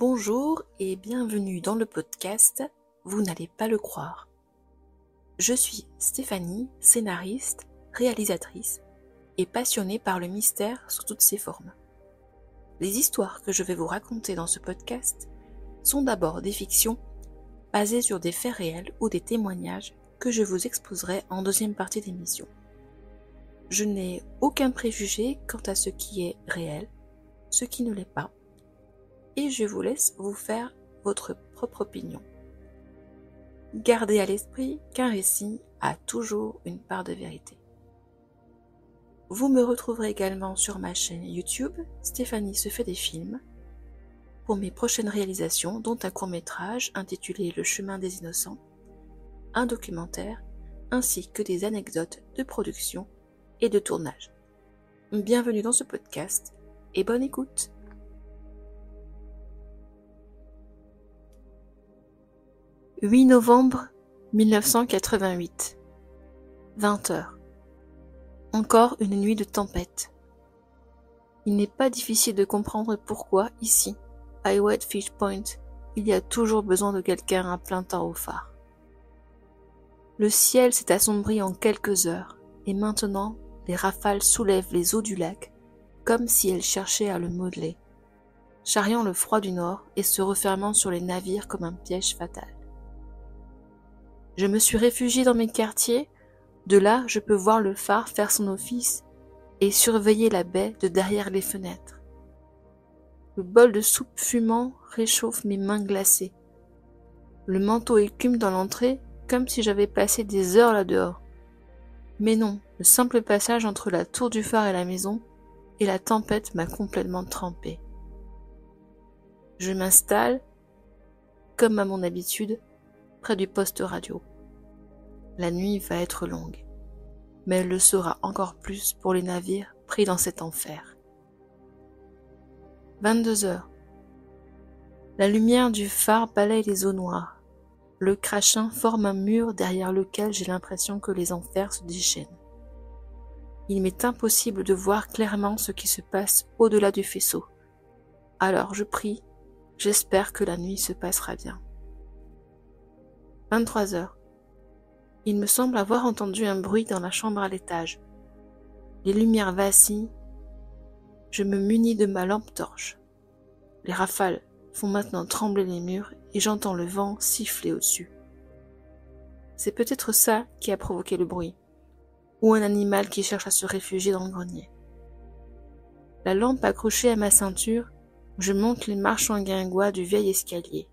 Bonjour et bienvenue dans le podcast « Vous n'allez pas le croire ». Je suis Stéphanie, scénariste, réalisatrice et passionnée par le mystère sous toutes ses formes. Les histoires que je vais vous raconter dans ce podcast sont d'abord des fictions basées sur des faits réels ou des témoignages que je vous exposerai en deuxième partie d'émission. Je n'ai aucun préjugé quant à ce qui est réel, ce qui ne l'est pas, et je vous laisse vous faire votre propre opinion. Gardez à l'esprit qu'un récit a toujours une part de vérité. Vous me retrouverez également sur ma chaîne YouTube, Stéphanie se fait des films, pour mes prochaines réalisations, dont un court-métrage intitulé Le chemin des innocents, un documentaire, ainsi que des anecdotes de production et de tournage. Bienvenue dans ce podcast et bonne écoute. 8 novembre 1988, 20h. Encore une nuit de tempête. Il n'est pas difficile de comprendre pourquoi, ici, à Whitefish Point, il y a toujours besoin de quelqu'un à plein temps au phare. Le ciel s'est assombri en quelques heures, et maintenant, les rafales soulèvent les eaux du lac, comme si elles cherchaient à le modeler, charriant le froid du nord et se refermant sur les navires comme un piège fatal. Je me suis réfugiée dans mes quartiers, de là je peux voir le phare faire son office et surveiller la baie de derrière les fenêtres. Le bol de soupe fumant réchauffe mes mains glacées. Le manteau écume dans l'entrée comme si j'avais passé des heures là-dehors. Mais non, le simple passage entre la tour du phare et la maison et la tempête m'a complètement trempée. Je m'installe, comme à mon habitude, près du poste radio. La nuit va être longue, mais elle le sera encore plus pour les navires pris dans cet enfer. 22h. La lumière du phare balaye les eaux noires. Le crachin forme un mur derrière lequel j'ai l'impression que les enfers se déchaînent. Il m'est impossible de voir clairement ce qui se passe au-delà du faisceau. Alors je prie, j'espère que la nuit se passera bien. 23h. Il me semble avoir entendu un bruit dans la chambre à l'étage. Les lumières vacillent. Je me munis de ma lampe torche. Les rafales font maintenant trembler les murs et j'entends le vent siffler au-dessus. C'est peut-être ça qui a provoqué le bruit, ou un animal qui cherche à se réfugier dans le grenier. La lampe accrochée à ma ceinture, je monte les marches en guingois du vieil escalier.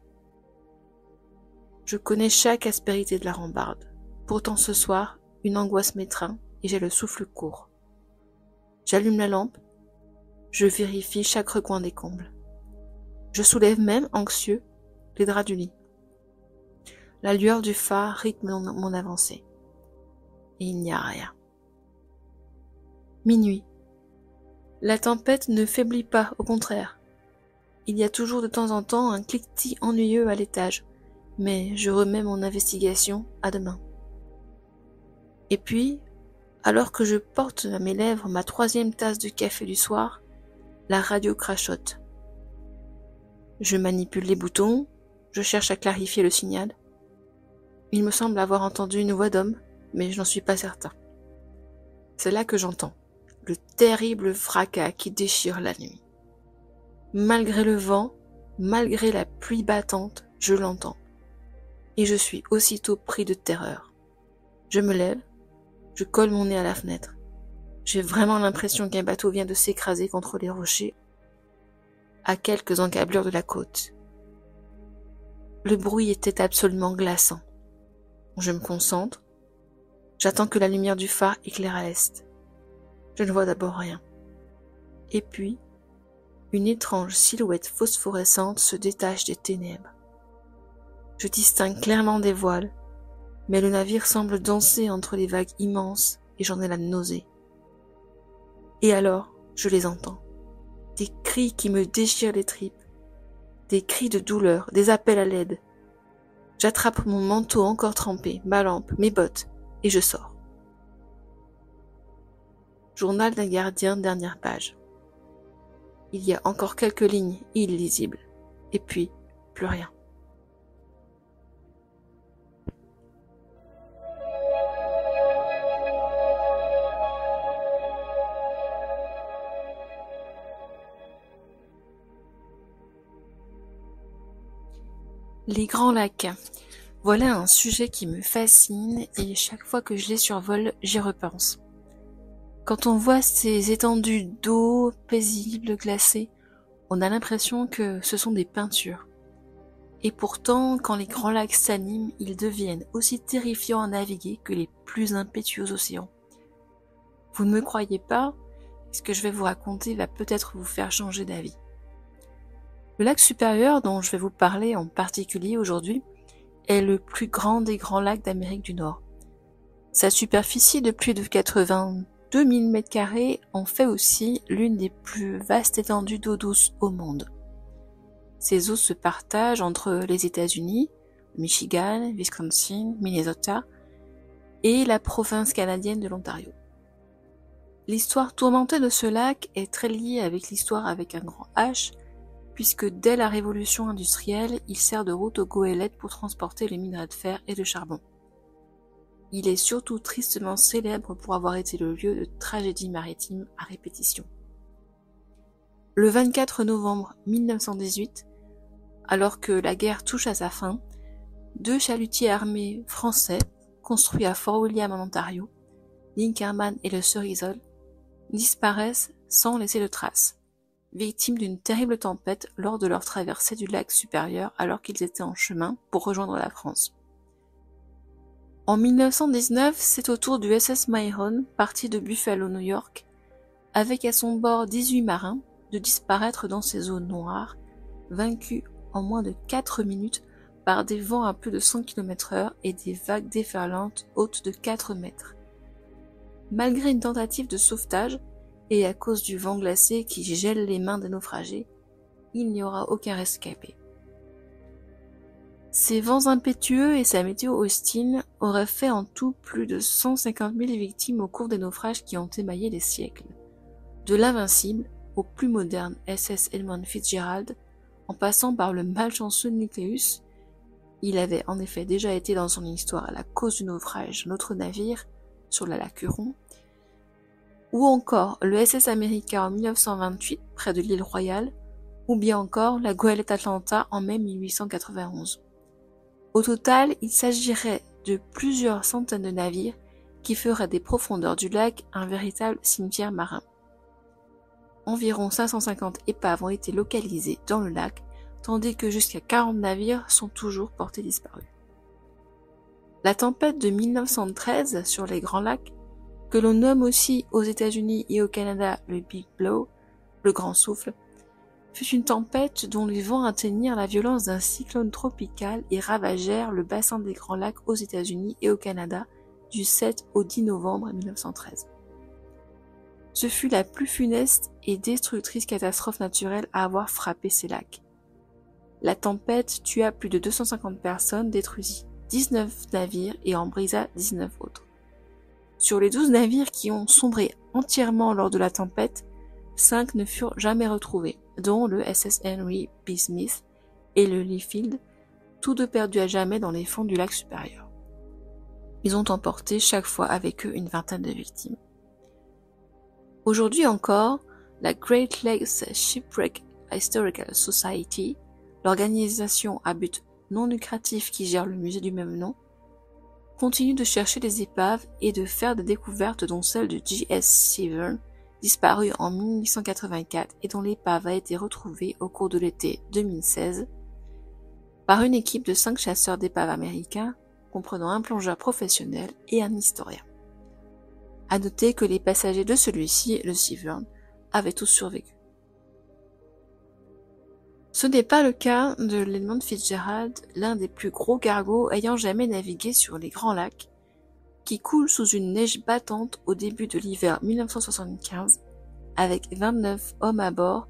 Je connais chaque aspérité de la rambarde. Pourtant ce soir, une angoisse m'étreint et j'ai le souffle court. J'allume la lampe, je vérifie chaque recoin des combles. Je soulève même, anxieux, les draps du lit. La lueur du phare rythme mon avancée. Et il n'y a rien. Minuit. La tempête ne faiblit pas, au contraire. Il y a toujours de temps en temps un cliquetis ennuyeux à l'étage. Mais je remets mon investigation à demain. Et puis, alors que je porte à mes lèvres ma 3e tasse de café du soir, la radio crachote. Je manipule les boutons, je cherche à clarifier le signal. Il me semble avoir entendu une voix d'homme, mais je n'en suis pas certain. C'est là que j'entends le terrible fracas qui déchire la nuit. Malgré le vent, malgré la pluie battante, je l'entends. Et je suis aussitôt pris de terreur. Je me lève, je colle mon nez à la fenêtre. J'ai vraiment l'impression qu'un bateau vient de s'écraser contre les rochers à quelques encablures de la côte. Le bruit était absolument glaçant. Je me concentre. J'attends que la lumière du phare éclaire à l'est. Je ne vois d'abord rien. Et puis, une étrange silhouette phosphorescente se détache des ténèbres. Je distingue clairement des voiles, mais le navire semble danser entre les vagues immenses et j'en ai la nausée. Et alors, je les entends. Des cris qui me déchirent les tripes, des cris de douleur, des appels à l'aide. J'attrape mon manteau encore trempé, ma lampe, mes bottes, et je sors. Journal d'un gardien, dernière page. Il y a encore quelques lignes illisibles. et puis plus rien. Les grands lacs. Voilà un sujet qui me fascine et chaque fois que je les survole, j'y repense. Quand on voit ces étendues d'eau paisibles, glacées, on a l'impression que ce sont des peintures. Et pourtant, quand les grands lacs s'animent, ils deviennent aussi terrifiants à naviguer que les plus impétueux océans. Vous ne me croyez pas? Ce que je vais vous raconter va peut-être vous faire changer d'avis. Le lac supérieur, dont je vais vous parler en particulier aujourd'hui, est le plus grand des grands lacs d'Amérique du Nord. Sa superficie de plus de 82 000 m² en fait aussi l'une des plus vastes étendues d'eau douce au monde. Ces eaux se partagent entre les États-Unis, Michigan, Wisconsin, Minnesota et la province canadienne de l'Ontario. L'histoire tourmentée de ce lac est très liée avec l'histoire avec un grand H, puisque dès la révolution industrielle, il sert de route aux goélettes pour transporter les minerais de fer et de charbon. Il est surtout tristement célèbre pour avoir été le lieu de tragédies maritimes à répétition. Le 24 novembre 1918, alors que la guerre touche à sa fin, 2 chalutiers armés français, construits à Fort William en Ontario, l'Inkerman et le Cerizol, disparaissent sans laisser de traces, victimes d'une terrible tempête lors de leur traversée du lac supérieur alors qu'ils étaient en chemin pour rejoindre la France. En 1919, c'est au tour du SS Myron, parti de Buffalo, New York, avec à son bord 18 marins, de disparaître dans ces eaux noires, vaincus en moins de 4 minutes par des vents à plus de 100 km/h et des vagues déferlantes hautes de 4 mètres. Malgré une tentative de sauvetage, et à cause du vent glacé qui gèle les mains des naufragés, il n'y aura aucun rescapé. Ces vents impétueux et sa météo hostile auraient fait en tout plus de 150 000 victimes au cours des naufrages qui ont émaillé les siècles. De l'invincible au plus moderne SS Edmund Fitzgerald, en passant par le malchanceux Nucleus, il avait en effet déjà été dans son histoire à la cause du naufrage d'un autre navire sur le lac Huron, ou encore le SS America en 1928 près de l'île Royale, ou bien encore la goélette Atlanta en mai 1891. Au total, il s'agirait de plusieurs centaines de navires qui feraient des profondeurs du lac un véritable cimetière marin. Environ 550 épaves ont été localisées dans le lac, tandis que jusqu'à 40 navires sont toujours portés disparus. La tempête de 1913 sur les Grands Lacs, que l'on nomme aussi aux États-Unis et au Canada le Big Blow, le grand souffle, fut une tempête dont les vents atteignirent la violence d'un cyclone tropical et ravagèrent le bassin des Grands Lacs aux États-Unis et au Canada du 7 au 10 novembre 1913. Ce fut la plus funeste et destructrice catastrophe naturelle à avoir frappé ces lacs. La tempête tua plus de 250 personnes, détruisit 19 navires et en brisa 19 autres. Sur les 12 navires qui ont sombré entièrement lors de la tempête, 5 ne furent jamais retrouvés, dont le SS Henry B. Smith et le Leafield, tous deux perdus à jamais dans les fonds du lac supérieur. Ils ont emporté chaque fois avec eux une vingtaine de victimes. Aujourd'hui encore, la Great Lakes Shipwreck Historical Society, l'organisation à but non lucratif qui gère le musée du même nom, continue de chercher des épaves et de faire des découvertes dont celle de J.S. Severn, disparu en 1884 et dont l'épave a été retrouvée au cours de l'été 2016 par une équipe de 5 chasseurs d'épaves américains, comprenant un plongeur professionnel et un historien. À noter que les passagers de celui-ci, le Severn, avaient tous survécu. Ce n'est pas le cas de l'Edmund Fitzgerald, l'un des plus gros cargos ayant jamais navigué sur les Grands Lacs, qui coule sous une neige battante au début de l'hiver 1975, avec 29 hommes à bord,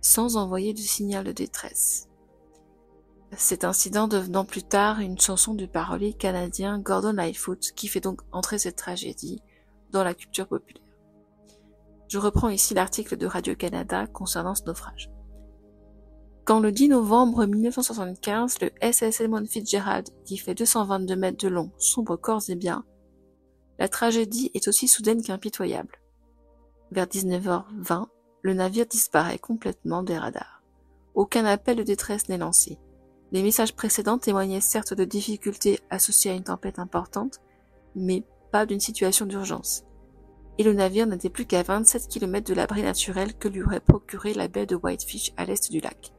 sans envoyer de signal de détresse. Cet incident devenant plus tard une chanson du parolier canadien Gordon Lightfoot, qui fait donc entrer cette tragédie dans la culture populaire. Je reprends ici l'article de Radio-Canada concernant ce naufrage. Quand le 10 novembre 1975, le SS Edmund Fitzgerald, qui fait 222 mètres de long, sombre corps et biens, la tragédie est aussi soudaine qu'impitoyable. Vers 19h20, le navire disparaît complètement des radars. Aucun appel de détresse n'est lancé. Les messages précédents témoignaient certes de difficultés associées à une tempête importante, mais pas d'une situation d'urgence. Et le navire n'était plus qu'à 27 km de l'abri naturel que lui aurait procuré la baie de Whitefish à l'est du lac.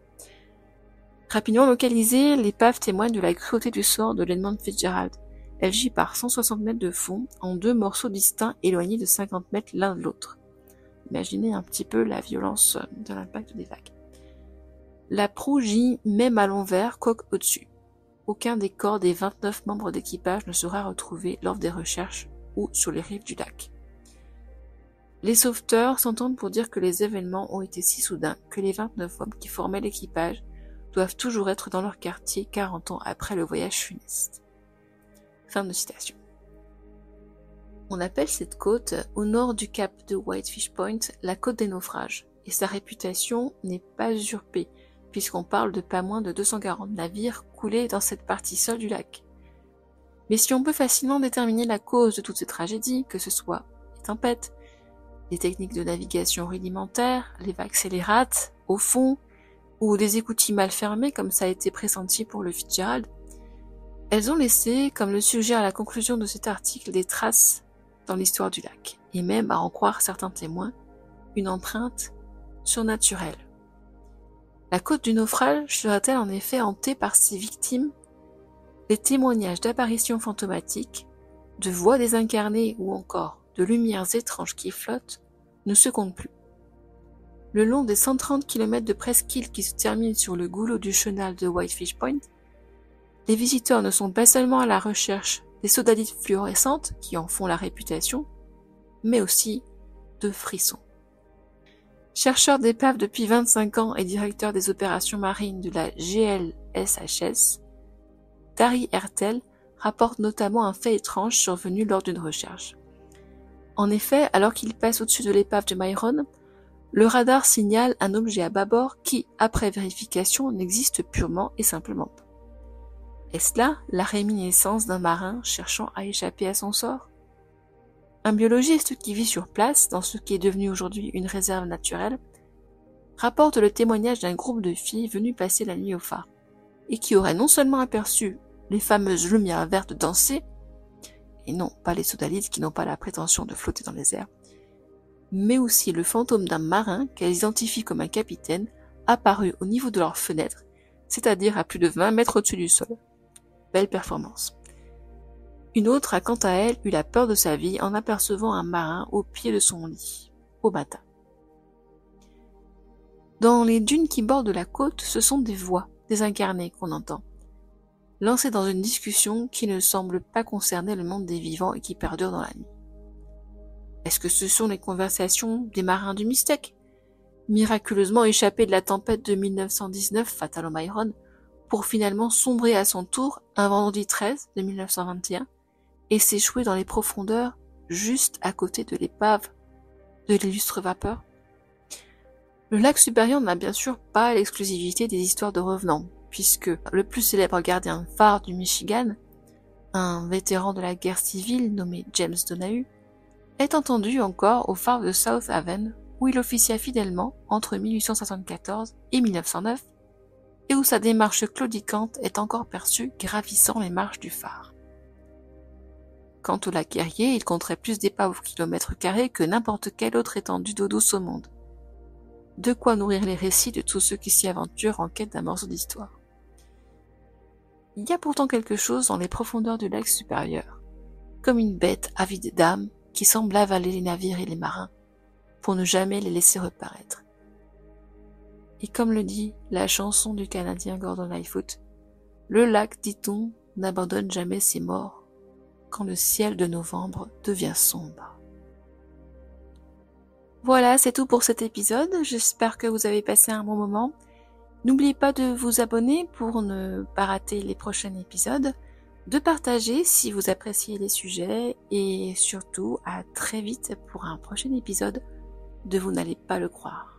Rapidement localisée, l'épave témoigne de la cruauté du sort de l'Edmund Fitzgerald. Elle gît par 160 mètres de fond, en 2 morceaux distincts éloignés de 50 mètres l'un de l'autre. Imaginez un petit peu la violence de l'impact des vagues. La proue gît même à l'envers, coque au-dessus. Aucun des corps des 29 membres d'équipage ne sera retrouvé lors des recherches ou sur les rives du lac. Les sauveteurs s'entendent pour dire que les événements ont été si soudains que les 29 hommes qui formaient l'équipage doivent toujours être dans leur quartier 40 ans après le voyage funeste. Fin de citation. On appelle cette côte, au nord du cap de Whitefish Point, la côte des naufrages, et sa réputation n'est pas usurpée, puisqu'on parle de pas moins de 240 navires coulés dans cette partie seule du lac. Mais si on peut facilement déterminer la cause de toutes ces tragédies, que ce soit les tempêtes, les techniques de navigation rudimentaires, les vagues scélérates, au fond, ou des écoutilles mal fermées comme ça a été pressenti pour le Fitzgerald, elles ont laissé, comme le suggère la conclusion de cet article, des traces dans l'histoire du lac, et même, à en croire certains témoins, une empreinte surnaturelle. La côte du naufrage sera-t-elle en effet hantée par ses victimes? Les témoignages d'apparitions fantomatiques, de voix désincarnées ou encore de lumières étranges qui flottent ne se comptent plus. Le long des 130 km de presqu'île qui se terminent sur le goulot du chenal de Whitefish Point, les visiteurs ne sont pas seulement à la recherche des sodalites fluorescentes qui en font la réputation, mais aussi de frissons. Chercheur d'épave depuis 25 ans et directeur des opérations marines de la GLSHS, Dari Hertel rapporte notamment un fait étrange survenu lors d'une recherche. En effet, alors qu'il passe au-dessus de l'épave de Myron, le radar signale un objet à bâbord qui, après vérification, n'existe purement et simplement pas. Est-ce là la réminiscence d'un marin cherchant à échapper à son sort? Un biologiste qui vit sur place, dans ce qui est devenu aujourd'hui une réserve naturelle, rapporte le témoignage d'un groupe de filles venues passer la nuit au phare, et qui auraient non seulement aperçu les fameuses lumières vertes danser, et non pas les sodalites qui n'ont pas la prétention de flotter dans les airs, mais aussi le fantôme d'un marin qu'elles identifient comme un capitaine apparu au niveau de leur fenêtre, c'est-à-dire à plus de 20 mètres au-dessus du sol. Belle performance. Une autre a quant à elle eu la peur de sa vie en apercevant un marin au pied de son lit, au matin. Dans les dunes qui bordent la côte, ce sont des voix désincarnées qu'on entend, lancées dans une discussion qui ne semble pas concerner le monde des vivants et qui perdure dans la nuit. Est-ce que ce sont les conversations des marins du Mystèque, miraculeusement échappés de la tempête de 1919 fatale au Myron, pour finalement sombrer à son tour un vendredi 13 de 1921 et s'échouer dans les profondeurs juste à côté de l'épave de l'illustre vapeur? Le lac supérieur n'a bien sûr pas l'exclusivité des histoires de revenants, puisque le plus célèbre gardien phare du Michigan, un vétéran de la guerre civile nommé James Donahue, est entendu encore au phare de South Haven, où il officia fidèlement entre 1874 et 1909, et où sa démarche claudicante est encore perçue gravissant les marches du phare. Quant au lac Erie, il compterait plus d'épaves au kilomètre carré que n'importe quelle autre étendue d'eau douce au monde. De quoi nourrir les récits de tous ceux qui s'y aventurent en quête d'un morceau d'histoire. Il y a pourtant quelque chose dans les profondeurs du lac supérieur, comme une bête avide d'âme qui semble avaler les navires et les marins, pour ne jamais les laisser reparaître. Et comme le dit la chanson du Canadien Gordon Lightfoot, le lac, dit-on, n'abandonne jamais ses morts quand le ciel de novembre devient sombre. Voilà, c'est tout pour cet épisode. J'espère que vous avez passé un bon moment. N'oubliez pas de vous abonner pour ne pas rater les prochains épisodes, de partager si vous appréciez les sujets et surtout à très vite pour un prochain épisode de Vous n'allez pas le croire.